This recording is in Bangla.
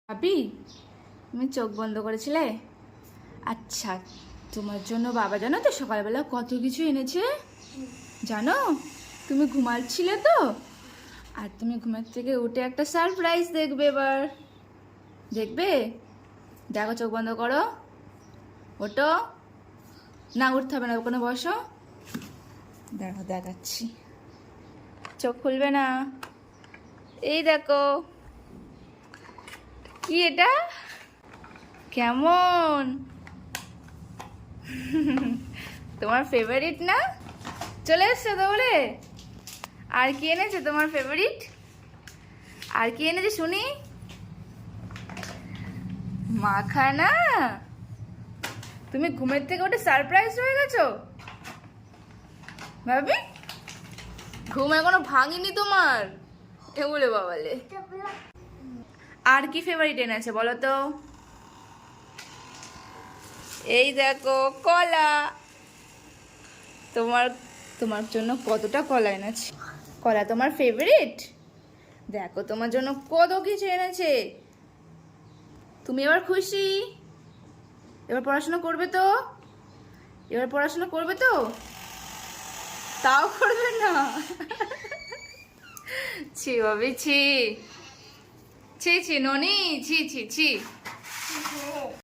ভাবি, তুমি চোখ বন্ধ করেছিলে? আচ্ছা, তোমার জন্য বাবা জানো তো সকালবেলা কত কিছু এনেছে জানো? তুমি ঘুমাচ্ছিলে তো, আর তুমি ঘুমের থেকে উঠে একটা সারপ্রাইজ দেখবে। এবার দেখবে, দেখো, চোখ বন্ধ করো, ওটো। না, উঠতে হবে না, ওখানে বসো, দেখো দেখাচ্ছি। চোখ খুলবে না। এই দেখো, কি এটা? কেমন? তোমার ফেভারিট না? চলে এসছে দৌড়ে। আর কি এনেছে তোমার ফেভারিট? আর কি এনেছে শুনি? মাখানা? তুমি ঘুমের থেকে উঠে সারপ্রাইজ হয়ে গেছো ভাবি? ঘুম এখনো ভাঙিনি তোমার? এ বলে বাবালে। আর কি ফেভারিট এনেছে বলো তো? এই দেখো, কলা। তোমার তোমার জন্য কতটা কলা এনেছে। কলা তোমার ফেভারিট? দেখো, তোমার জন্য কত কিছু এনেছে। তুমি এবার খুশি? এবার পড়াশোনা করবে তো? এবার পড়াশোনা করবে তো? তাও করবে না? ছি ভাবি, ছি ছি ছি ননি, ছি ছি ছি।